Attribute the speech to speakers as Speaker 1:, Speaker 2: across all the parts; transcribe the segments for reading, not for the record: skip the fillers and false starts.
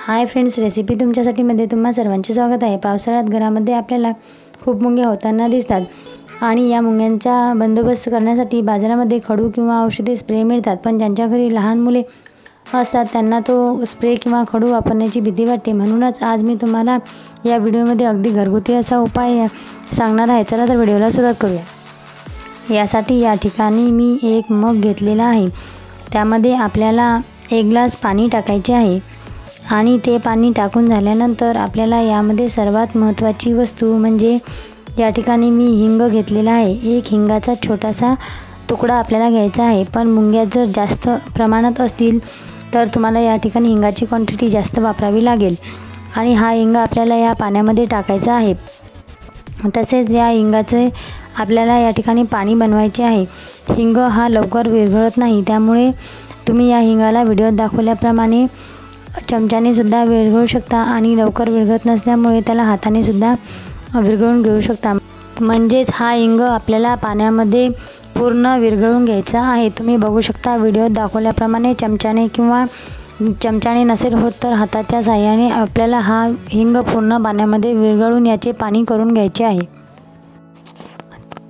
Speaker 1: Hi friends, recipe तुमच्यासाठी मध्ये तुम्हा सर्वांचे स्वागत आहे। पावसाळ्यात घरामध्ये आपल्याला खूप मुंग्या होताना दिसतात आणि या मुंग्यांचा बंदोबस्त करण्यासाठी बाजारामध्ये खडू किंवा औषधी स्प्रे मिळतात। पण ज्यांच्या घरी लहान मुले असतात त्यांना तो स्प्रे किंवा खडू वापरण्याची भीती वाटते। म्हणूनच आज मी तुम्हाला या व्हिडिओमध्ये अगदी घरगुती असा उपाय सांगणार आहे। चला तर व्हिडिओला सुरुवात करूया। यासाठी या ठिकाणी मी एक मग घेतलेला आहे, त्यामध्ये आपल्याला 1 ग्लास पाणी टाकायचे आहे आणि ते पाणी टाकून झाल्यानंतर आपल्याला यामध्ये सर्वात महत्त्वाची वस्तू म्हणजे या ठिकाणी मी हिंग घेतलेला आहे। एक हिंगाचा छोटासा तुकडा आपल्याला घ्यायचा आहे। पण मुंग्या जर जास्त प्रमाणात असतील तर तुम्हाला या ठिकाणी हिंगाची क्वांटिटी जास्त वापरावी लागेल आणि हा हिंग आपल्याला या पाण्यामध्ये टाकायचा आहे। तसेच या हिंगाचे आपल्याला या ठिकाणी पाणी बनवायचे आहे। हिंग हा लवकर विरघळत नाही, त्यामुळे तुम्ही या हिंगाला व्हिडिओत दाखवल्याप्रमाणे चमच्याने सुद्धा विरघळू शकता आणि लवकर विरघळत नसल्यामुळे त्याला हाताने सुद्धा विरघळून घेऊ शकता। म्हणजेच हा हिंग आपल्याला पाण्यामध्ये पूर्ण विरघळून घ्यायचा आहे। तुम्ही बघू शकता व्हिडिओत दाखवल्याप्रमाणे चमच्याने नसेल होत तर हाताच्या साहाय्याने आपल्याला हा हिंग पूर्ण पाण्यामध्ये विरघळून याचे पाणी करून घ्यायचे आहे।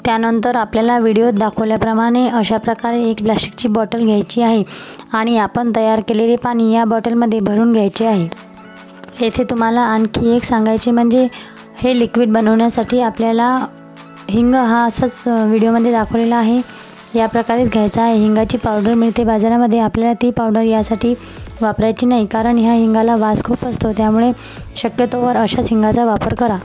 Speaker 1: त्यानंतर आपल्याला व्हिडिओत दाखवल्याप्रमाणे अशा प्रकारे एक प्लास्टिकची बॉटल घ्यायची आहे आणि आपण तयार केलेले पाणी या बॉटलमध्ये भरून घ्यायचे आहे। येथे तुम्हाला आणखी एक सांगायचे म्हणजे हे लिक्विड बनवण्यासाठी आपल्याला हिंग हा असाच व्हिडिओमध्ये दाखवलेला आहे या प्रकारेच घ्यायचा आहे। हिंगाची पावडर मिळते बाजारामध्ये, आपल्याला ती पावडर यासाठी वापरायची नाही, कारण ह्या हिंगाला वास खूप असतो, त्यामुळे शक्यतोवर अशाच हिंगाचा वापर करा।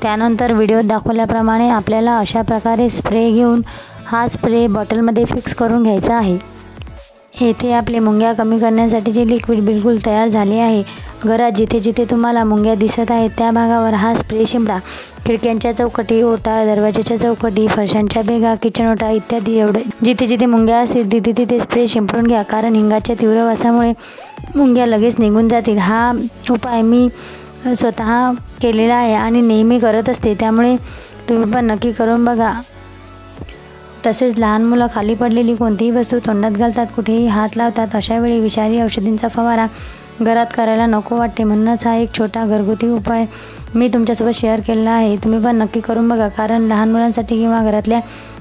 Speaker 1: त्यानंतर व्हिडिओत दाखवल्याप्रमाणे आपल्याला अशा प्रकारे स्प्रे घेऊन हा स्प्रे बॉटलमध्ये फिक्स करून घ्यायचा आहे। येथे आपले मुंग्या कमी करण्यासाठीचे लिक्विड बिलकुल तयार झाले आहे। घरात जिथे जिथे तुम्हाला मुंग्या दिसत आहेत त्या भागावर हा स्प्रे शिंपडा। खिडक्यांच्या चौकटी, ओटा, दरवाजाच्या चौकटी, फरशांच्या भेगा, किचन ओटा इत्यादी एवढे जिथे जिथे मुंग्या असतील तिथे तिथे स्प्रे शिंपडून घ्या, कारण हिंगाच्या तीव्र वासामुळे मुंग्या लगेच निघून जातील। हा उपाय मी स्वतः केलेला आहे आणि नेहमी करत असते, त्यामुळे तुम्ही पण नक्की करून बघा। तसेच लहान मुलं खाली पडलेली कोणतीही वस्तू तोंडात घालतात, कुठेही हात लावतात, अशा वेळी विषारी औषधींचा फवारा घरात करायला नको वाटते। म्हणूनच हा एक छोटा घरगुती उपाय मी तुमच्यासोबत शेअर केलेला आहे। तुम्ही पण नक्की करून बघा, कारण लहान मुलांसाठी किंवा घरातल्या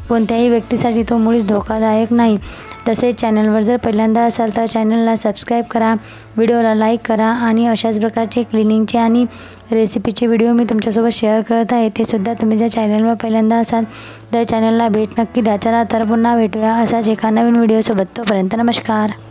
Speaker 1: कोणत्याही व्यक्तीसाठी तो मुळीच धोकादायक नाही। तसेच चॅनलवर जर पहिल्यांदा असाल तर चॅनलला सबस्क्राईब करा, व्हिडिओला लाईक करा आणि अशाच प्रकारचे क्लिनिंगचे आणि रेसिपीचे व्हिडिओ मी तुमच्यासोबत शेअर करत आहे, ते सुद्धा तुम्ही जर चॅनलवर पहिल्यांदा असाल तर चॅनलला भेट नक्की द्या। चला तर पुन्हा भेटूया असाच एका नवीन व्हिडिओसोबत, तोपर्यंत नमस्कार।